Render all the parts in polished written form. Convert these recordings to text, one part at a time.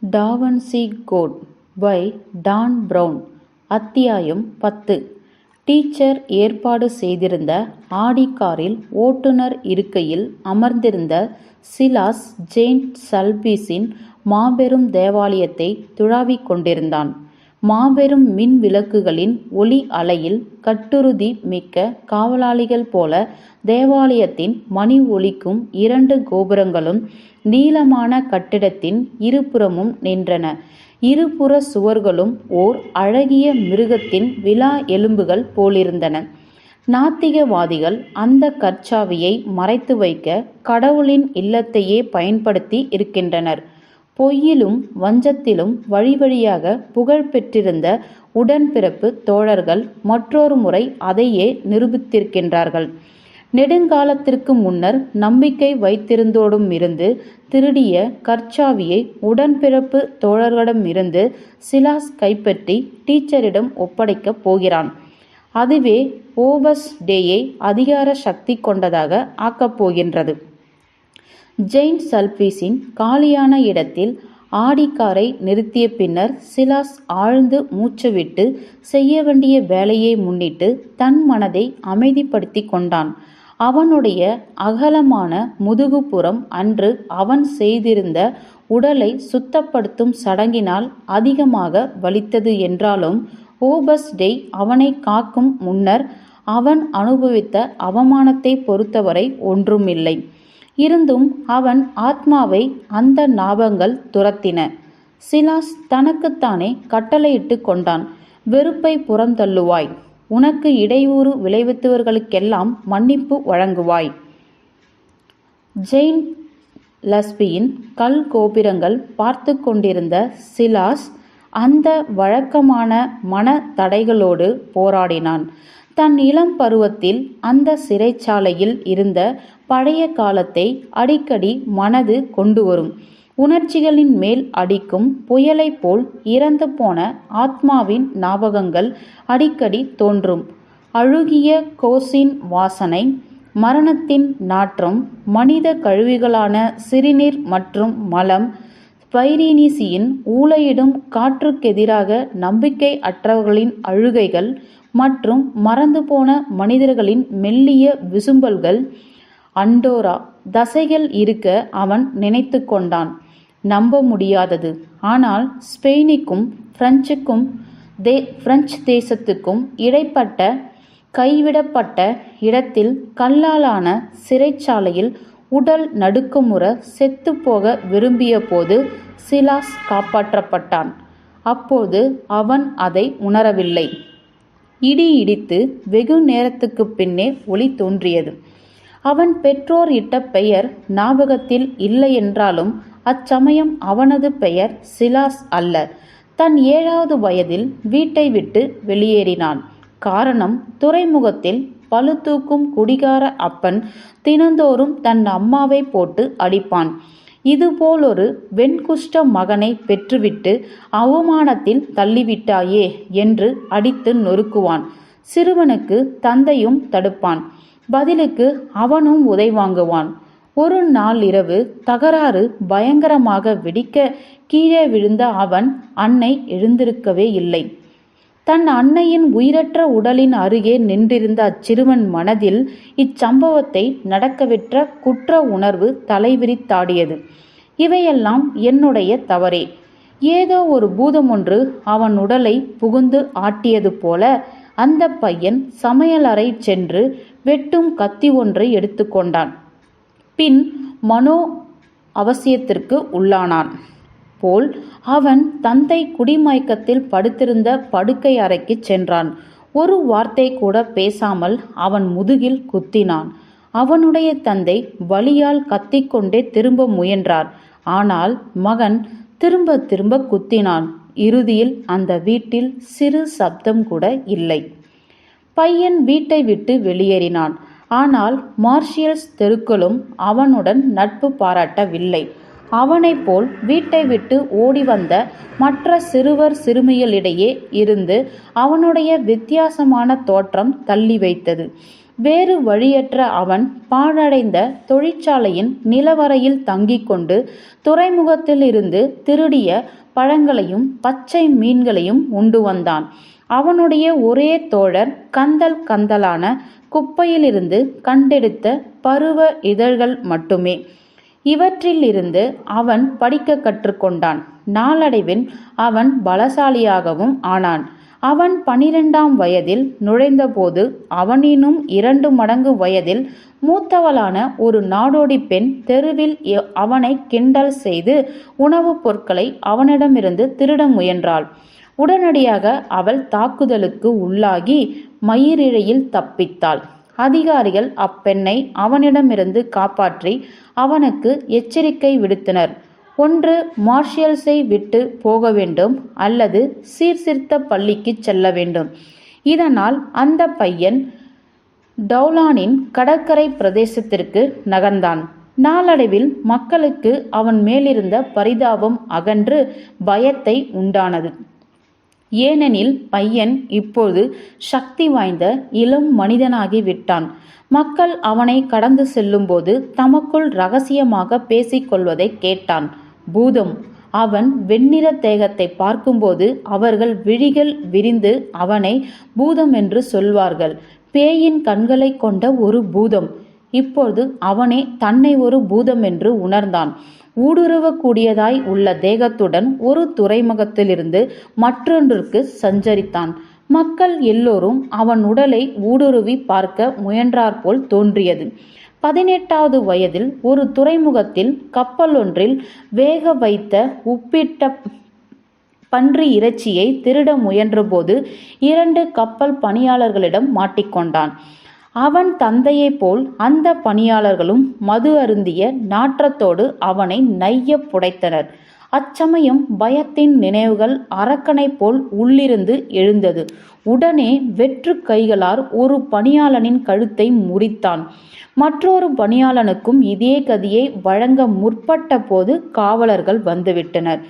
டா Vinci Code by Dan Brown. அத்தியாயம் 10. Teacher ஏற்பாடு செய்திருந்த ஆடி காரில் ஓட்டுநர் இருக்கையில் அமர்ந்திருந்த சிலாஸ் ஜெயின் சல்பீஸின் மாபெரும் தேவாலயத்தை துழாவிக் கொண்டிருந்தான். மாபெரும் மின் விளக்குகளின் ஒளி அலையில் கட்டுறுதி மிக்க காவலாளிகள் போல தேவாலயத்தின் மணி ஒலிக்கும் 2 கோபுரங்களும் நீளமான கட்டிடத்தின் இருபுறமும் நின்றன. இருபுற சுவர்களும் ஓர் அழகிய மிருகத்தின் விலா எலும்புகள் போலிருந்தன. நாத்திகவாதிகள் அந்த கற்சாவியை மறைத்து வைக்க கடவுளின் இல்லத்தையே பயன்படுத்தி இருக்கின்றனர். பொய்யிலும் வஞ்சத்திலும் வழி வழியாக புகழ் பெற்றிருந்த உடன்பிறப்பு தோழர்கள் மற்றொரு முறை அதையே நிரூபித்திருக்கின்றார்கள். நெடுங்காலத்திற்கு முன்னர் நம்பிக்கை வைத்திருந்தோடும் இருந்து திருடிய கற்சாவியை உடன்பிறப்பு தோழர்களிடமிருந்து சிலாஸ் கைப்பற்றி டீச்சரிடம் ஒப்படைக்கப் போகிறான். அதுவே ஓபஸ் டேயை அதிகார சக்தி கொண்டதாக ஆக்கப் போகின்றது. ஜெயின் சல்பீஸின் காலியான இடத்தில் ஆடிக்காரை நிறுத்திய பின்னர் சிலாஸ் ஆழ்ந்து மூச்சுவிட்டு செய்ய வேண்டிய வேலையை முன்னிட்டு தன் மனதை அமைதிப்படுத்தி கொண்டான். அவனுடைய அகலமான முதுகுப்புறம் அன்று அவன் செய்திருந்த உடலை சுத்தப்படுத்தும் சடங்கினால் அதிகமாக வலித்தது என்றாலும் ஓபஸ் டே அவனை காக்கும் முன்னர் அவன் அனுபவித்த அவமானத்தை பொறுத்தவரை ஒன்றுமில்லை. இருந்தும் அவன் ஆத்மாவை அந்த ஞாபகங்கள் துரத்தின. சிலாஸ் தனக்குத்தானே கட்டளையிட்டு கொண்டான். வெறுப்பை புறந்தள்ளுவாய். உனக்கு இடையூறு விளைவித்தவர்களுக்கெல்லாம் மன்னிப்பு வழங்குவாய். ஜெயின் லஸ்பியின் கல் கோபுரங்கள் பார்த்து கொண்டிருந்த சிலாஸ் அந்த வழக்கமான மன தடைகளோடு போராடினான். தன் இளம் பருவத்தில் அந்த சிறைச்சாலையில் இருந்த பழைய காலத்தை அடிக்கடி மனது கொண்டு வரும். உணர்ச்சிகளின் மேல் அடிக்கும் புயலை போல் இறந்து போன ஆத்மாவின் ஞாபகங்கள் அடிக்கடி தோன்றும். அழுகிய கோசின் வாசனை, மரணத்தின் நாற்றம், மனித கழிவுகளான சிறுநீர் மற்றும் மலம், பைரீனிசியின் ஊளையிடும் காற்றுக்கெதிராக நம்பிக்கை அற்றவர்களின் அழுகைகள் மற்றும் மறந்து போன மனிதர்களின் மெல்லிய விசும்பல்கள். அண்டோரா தசைகள் இருக்க அவன் நினைத்து கொண்டான். நம்ப முடியாதது. ஆனால் ஸ்பெயினுக்கும் பிரெஞ்சு தேசத்துக்கும் இடைப்பட்ட கைவிடப்பட்ட இடத்தில் கல்லாலான சிறைச்சாலையில் உடல் நடுக்கமுற செத்து போக விரும்பிய போது சிலாஸ் காப்பாற்றப்பட்டான். அப்போது அவன் அதை உணரவில்லை. இடி இடித்து வெகு நேரத்துக்கு பின்னே ஒளி தோன்றியது. அவன் பெற்றோர் இட்ட பெயர் ஞாபகத்தில் இல்லையென்றாலும் அச்சமயம் அவனது பெயர் சிலாஸ் அல்ல. தன் 7வது வயதில் வீட்டை விட்டு வெளியேறினான். காரணம், துறைமுகத்தில் பளுதூக்கும் குடிகார அப்பன் தினந்தோறும் தன் அம்மாவை போட்டு அடிப்பான். இதுபோலொரு வெண்குஷ்ட மகனை பெற்றுவிட்டு அவமானத்தில் தள்ளிவிட்டாயே என்று அடித்து நொறுக்குவான். சிறுவனுக்கு தந்தையும் தடுப்பான். பதிலுக்கு அவனும் உதை வாங்குவான். ஒரு நாள் இரவு தகராறு பயங்கரமாக வெடிக்க கீழே விழுந்த அவன் அன்னை எழுந்திருக்கவே இல்லை. தன் அன்னையின் உயிரற்ற உடலின் அருகே நின்றிருந்த அச்சிறுவன் மனதில் இச்சம்பவத்தை நடக்கவிட்ட குற்ற உணர்வு தலைவிரித்தாடியது. இவையெல்லாம் என்னுடைய தவறே. ஏதோ ஒரு பூதமொன்று அவன் உடலை புகுந்து ஆட்டியது போல அந்த பையன் சமையலறை சென்று வெட்டும் கத்தி ஒன்றை எடுத்துக்கொண்டான். பின் மனோ அவசியத்திற்கு உள்ளானான் போல் அவன் தந்தை குடிமயக்கத்தில் படுத்திருந்த படுக்கை அறைக்கு சென்றான். ஒரு வார்த்தை கூட பேசாமல் அவன் முதுகில் குத்தினான். அவனுடைய தந்தை வலியால் கத்திக்கொண்டே திரும்ப முயன்றார். ஆனால் மகன் திரும்ப திரும்ப குத்தினான். இறுதியில் அந்த வீட்டில் சிறு சப்தம் கூட இல்லை. பையன் வீட்டை விட்டு வெளியேறினான். ஆனால் மார்ஷியல்ஸ் தெருக்களும் அவனுடன் நட்பு பாராட்டவில்லை. அவனைப் போல் வீட்டை விட்டு ஓடி வந்த மற்ற சிறுவர் சிறுமிகளிடையே இருந்து அவனுடைய வித்தியாசமான தோற்றம் தள்ளி வைத்தது. வேறு வழியற்ற அவன் பாழடைந்த தொழிற்சாலையின் நிலவறையில் தங்கிக் கொண்டு துறைமுகத்தில் இருந்து திருடிய பழங்களையும் பச்சை மீன்களையும் உண்டு வந்தான். அவனுடைய ஒரே தோழர் கந்தல் கந்தலான குப்பையிலிருந்து கண்டெடுத்த பருவ இதழ்கள் மட்டுமே. இவற்றிலிருந்து அவன் படிக்க கற்றுக்கொண்டான். நாளடைவில் அவன் பலசாலியாகவும் ஆனான். அவன் 12ஆம் வயதில் நுழைந்தபோது அவனினும் 2 மடங்கு வயதில் மூத்தவளான ஒரு நாடோடி பெண் தெருவில் அவனை கிண்டல் செய்து உணவுப் பொருட்களை அவனிடமிருந்து திருட முயன்றாள். உடனடியாக அவள் தாக்குதலுக்கு உள்ளாகி மயிரிழையில் தப்பித்தாள். அதிகாரிகள் அப்பெண்ணை அவனிடமிருந்து காப்பாற்றி அவனுக்கு எச்சரிக்கை விடுத்தனர். ஒன்று மார்ஷியல்ஸை விட்டு போக வேண்டும் அல்லது சீர்திருத்த பள்ளிக்கு செல்ல வேண்டும். இதனால் அந்த பையன் டவுலானின் கடற்கரை பிரதேசத்திற்கு நகர்ந்தான். நாளடைவில் மக்களுக்கு அவன் மேலிருந்த பரிதாபம் அகன்று பயத்தை உண்டானது. ஏனெனில் பையன் இப்போது சக்தி வாய்ந்த இளம் மனிதனாகி விட்டான். மக்கள் அவனை கடந்து செல்லும்போது தமக்குள் இரகசியமாக பேசிக்கொள்வதை கேட்டான். பூதம். அவன் வெண்ணிற தேகத்தை பார்க்கும்போது அவர்கள் விழிகள் விரிந்து அவனை பூதம் என்று சொல்வார்கள். பேயின் கண்களை கொண்ட ஒரு பூதம். இப்போது அவனே தன்னை ஒரு பூதம் என்று உணர்ந்தான். ஊடுருவக்கூடியதாய் உள்ள தேகத்துடன் ஒரு துறைமுகத்திலிருந்து மற்றொன்றுக்கு சஞ்சரித்தான். மக்கள் எல்லோரும் அவன் உடலை ஊடுருவி பார்க்க முயன்றாற்போல் தோன்றியது. 18வது வயதில் ஒரு துறைமுகத்தில் கப்பல் ஒன்றில் வேக வைத்த உப்பிட்ட பன்றி இறைச்சியை திருட முயன்றபோது 2 கப்பல் பணியாளர்களிடம் மாட்டிக்கொண்டான். அவன் தந்தையைப் போல் அந்த பணியாளர்களும் மது அருந்திய நாற்றத்தோடு அவனை நைய புடைத்தனர். அச்சமயம் பயத்தின் நினைவுகள் அரக்கனை போல் உள்ளிருந்து எழுந்தது. உடனே வெற்று கைகளால் ஒரு பணியாளனின் கழுத்தை முறித்தான். மற்றொரு பணியாளனுக்கும் இதே கதியை வழங்க முற்பட்ட போது காவலர்கள் வந்துவிட்டனர்.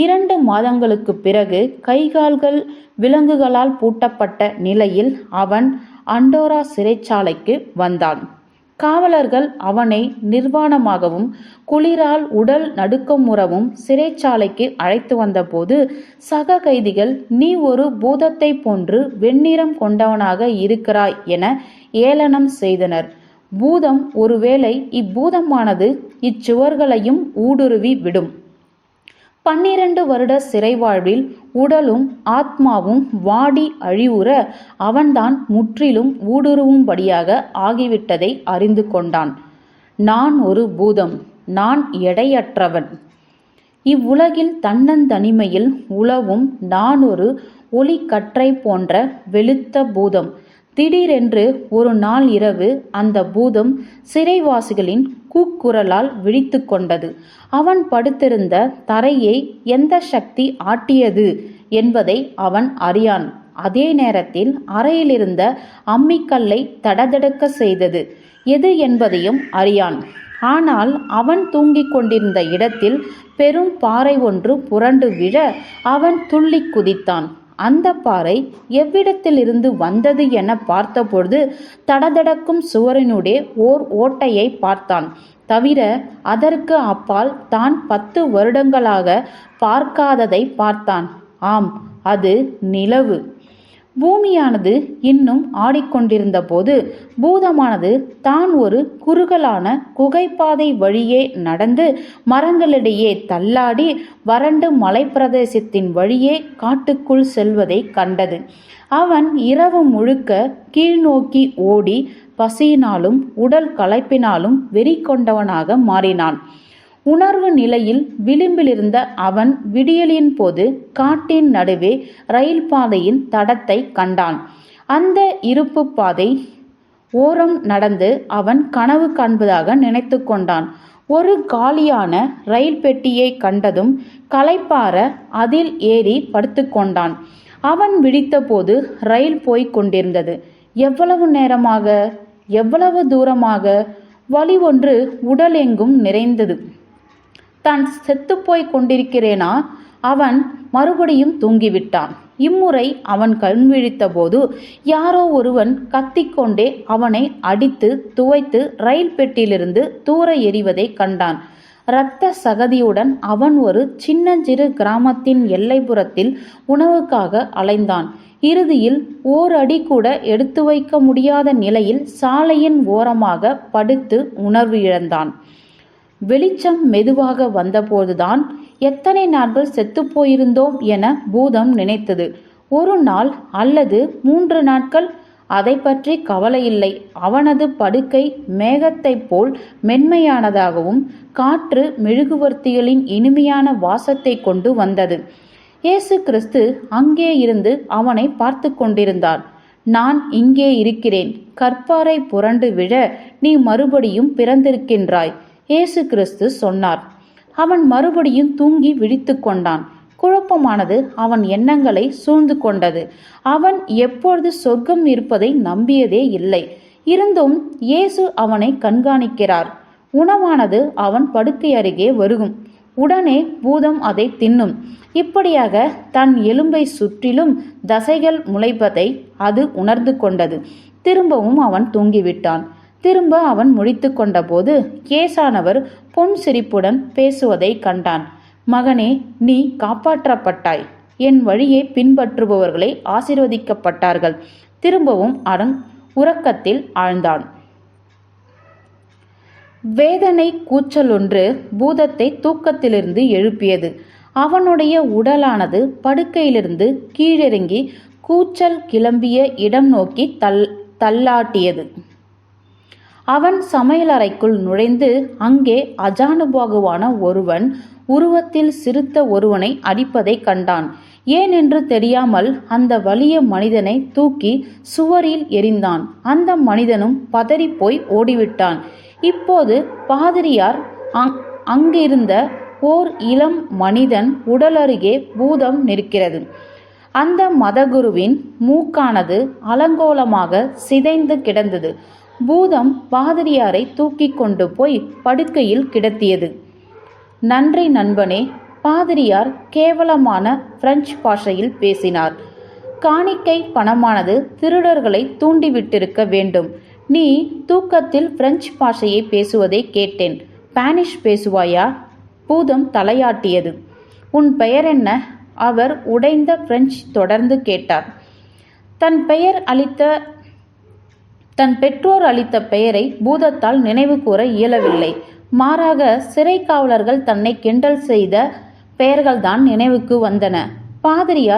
2 மாதங்களுக்கு பிறகு கைகால்கள் விலங்குகளால் பூட்டப்பட்ட நிலையில் அவன் அண்டோரா சிறைச்சாலைக்கு வந்தான். காவலர்கள் அவனை நிர்வாணமாகவும் குளிரால் உடல் நடுக்கமுறவும் சிறைச்சாலைக்கு அழைத்து வந்தபோது சக கைதிகள், நீ ஒரு பூதத்தை போன்று வெண்ணிறம் கொண்டவனாக இருக்கிறாய் என ஏளனம் செய்தனர். பூதம், ஒருவேளை இப்பூதமானது இச்சுவர்களையும் ஊடுருவி விடும். 12 வருட சிறை வாழ்வில் உடலும் ஆத்மாவும் வாடி அழிவுற அவன்தான் முற்றிலும் ஊடுருவும்படியாக ஆகிவிட்டதை அறிந்து கொண்டான். நான் ஒரு பூதம், நான் எடையற்றவன். இவ்வுலகில் தன்னந்தனிமையில் உலவும் நான் ஒரு ஒளிக்கற்றை போன்ற வெளுத்த பூதம். திடீரென்று ஒரு நாள் இரவு அந்த பூதம் சிறைவாசிகளின் கூக்குரலால் விழித்து கொண்டது. அவன் படுத்திருந்த தரையை எந்த சக்தி ஆட்டியது என்பதை அவன் அறியான். அதே நேரத்தில் அறையிலிருந்த அம்மிக்கல்லை தடதடக்க செய்தது எது என்பதையும் அறியான். ஆனால் அவன் தூங்கிக் கொண்டிருந்த இடத்தில் பெரும் பாறை ஒன்று புரண்டு விழ அவன் துள்ளி குதித்தான். அந்த பாறை எவ்விடத்திலிருந்து வந்தது என பார்த்தபொழுது தடதடக்கும் சுவரினுடைய ஓர் ஓட்டையை பார்த்தான். தவிர அதற்கு அப்பால் தான் 10 வருடங்களாக பார்க்காததை பார்த்தான். ஆம், அது நிலவு. பூமியானது இன்னும் ஆடிக்கொண்டிருந்த போது பூதமானது தான் ஒரு குறுகலான குகைப்பாதை வழியே நடந்து மரங்களிடையே தள்ளாடி வறண்டு மலைப்பிரதேசத்தின் வழியே காட்டுக்குள் செல்வதை கண்டது. அவன் இரவு முழுக்க கீழ்நோக்கி ஓடி பசியினாலும் உடல் களைப்பினாலும் வெறி கொண்டவனாக மாறினான். உணர்வு நிலையில் விளிம்பிலிருந்த அவன் விடியலின் போது காட்டின் நடுவே ரயில் பாதையின் தடத்தை கண்டான். அந்த இருப்பு பாதை ஓரம் நடந்து அவன் கனவு காண்பதாக நினைத்து கொண்டான். ஒரு காலியான ரயில் பெட்டியை கண்டதும் களைப்பார அதில் ஏறி படுத்துக்கொண்டான். அவன் விழித்தபோது ரயில் போய்க் கொண்டிருந்தது. எவ்வளவு நேரமாக, எவ்வளவு தூரமாக? வலி ஒன்று உடல் எங்கும் நிறைந்தது. தான் செத்துப்போய் கொண்டிருக்கிறேனா? அவன் மறுபடியும் தூங்கிவிட்டான். இம்முறை அவன் கண் விழித்தபோது யாரோ ஒருவன் கத்திக்கொண்டே அவனை அடித்து துவைத்து ரயில் பெட்டியிலிருந்து தூர எறிவதை கண்டான். இரத்த சகதியுடன் அவன் ஒரு சின்னஞ்சிறு கிராமத்தின் எல்லைப்புறத்தில் உணவுக்காக அலைந்தான். இறுதியில் ஓரடி கூட எடுத்து வைக்க முடியாத நிலையில் சாலையின் ஓரமாக படுத்து உணர்வு இழந்தான். வெளிச்சம் மெதுவாக வந்தபோதுதான் எத்தனை நாட்கள் செத்துப்போயிருந்தோம் என பூதம் நினைத்தது. 1 நாள் அல்லது 3 நாட்கள், அதை பற்றி கவலையில்லை. அவனது படுக்கை மேகத்தைப் போல் மென்மையானதாகவும் காற்று மெழுகுவர்த்திகளின் இனிமையான வாசத்தை கொண்டு வந்தது. இயேசு கிறிஸ்து அங்கே இருந்து அவனை பார்த்து கொண்டிருந்தார். நான் இங்கே இருக்கிறேன், கற்பாறை புரண்டு விழ நீ மறுபடியும் பிறந்திருக்கின்றாய், இயேசு கிறிஸ்து சொன்னார். அவன் மறுபடியும் தூங்கி விழித்து கொண்டான். குழப்பமானது அவன் எண்ணங்களை சூழ்ந்து கொண்டது. அவன் எப்பொழுது சொர்க்கம் இருப்பதை நம்பியதே இல்லை. இருந்தும் இயேசு அவனை கண்காணிக்கிறார். உணவானது அவன் படுக்கை அருகே வருகும். உடனே பூதம் அதை தின்னும். இப்படியாக தன் எலும்பை சுற்றிலும் தசைகள் முளைப்பதை அது உணர்ந்து கொண்டது. திரும்பவும் அவன் தூங்கிவிட்டான். திரும்ப அவன் முழித்து கொண்டபோது இயேசானவர் பொன் சிரிப்புடன் பேசுவதை கண்டான். மகனே, நீ காப்பாற்றப்பட்டாய். என் வழியை பின்பற்றுபவர்களை ஆசீர்வதிக்கப்பட்டார்கள். திரும்பவும் அவன் உறக்கத்தில் ஆழ்ந்தான். வேதனை கூச்சல் ஒன்று பூதத்தை தூக்கத்திலிருந்து எழுப்பியது. அவனுடைய உடலானது படுக்கையிலிருந்து கீழிறங்கி கூச்சல் கிளம்பிய இடம் நோக்கி தள்ளாட்டியது. அவன் சமையலறைக்குள் நுழைந்து அங்கே அஜானுபாகுவான ஒருவன் உருவத்தில் சிறுத்த ஒருவனை அடிப்பதை கண்டான். ஏன் என்று தெரியாமல் அந்த வலிய மனிதனை தூக்கி சுவரில் எறிந்தான். அந்த மனிதனும் பதறிப்போய் ஓடிவிட்டான். இப்போது பாதிரியார் அங்கிருந்த ஓர் இளம் மனிதன் உடல் அருகே பூதம் நிற்கிறது. அந்த மதகுருவின் மூக்கானது அலங்கோலமாக சிதைந்து கிடந்தது. பூதம் பாதிரியாரை தூக்கி கொண்டு போய் படுக்கையில் கிடத்தியது. நன்றி நண்பனே. பாதிரியார் கேவலமான பிரெஞ்சு பாஷையில் பேசினார். காணிக்கை பணமானது திருடர்களை தூண்டிவிட்டிருக்க வேண்டும். நீ தூக்கத்தில் பிரெஞ்சு பாஷையை பேசுவதை கேட்டேன். ஸ்பானிஷ் பேசுவாயா? பூதம் தலையாட்டியது. உன் பெயர் என்ன? அவர் உடைந்த பிரெஞ்சு தொடர்ந்து கேட்டார். தன் பெற்றோர் அளித்த பெயரை பூதத்தால் நினைவு கூற இயலவில்லை. மாறாக சிறை காவலர்கள் தன்னை கிண்டல் செய்த பெயர்கள்தான் நினைவுக்கு வந்தன. பாதிரியார்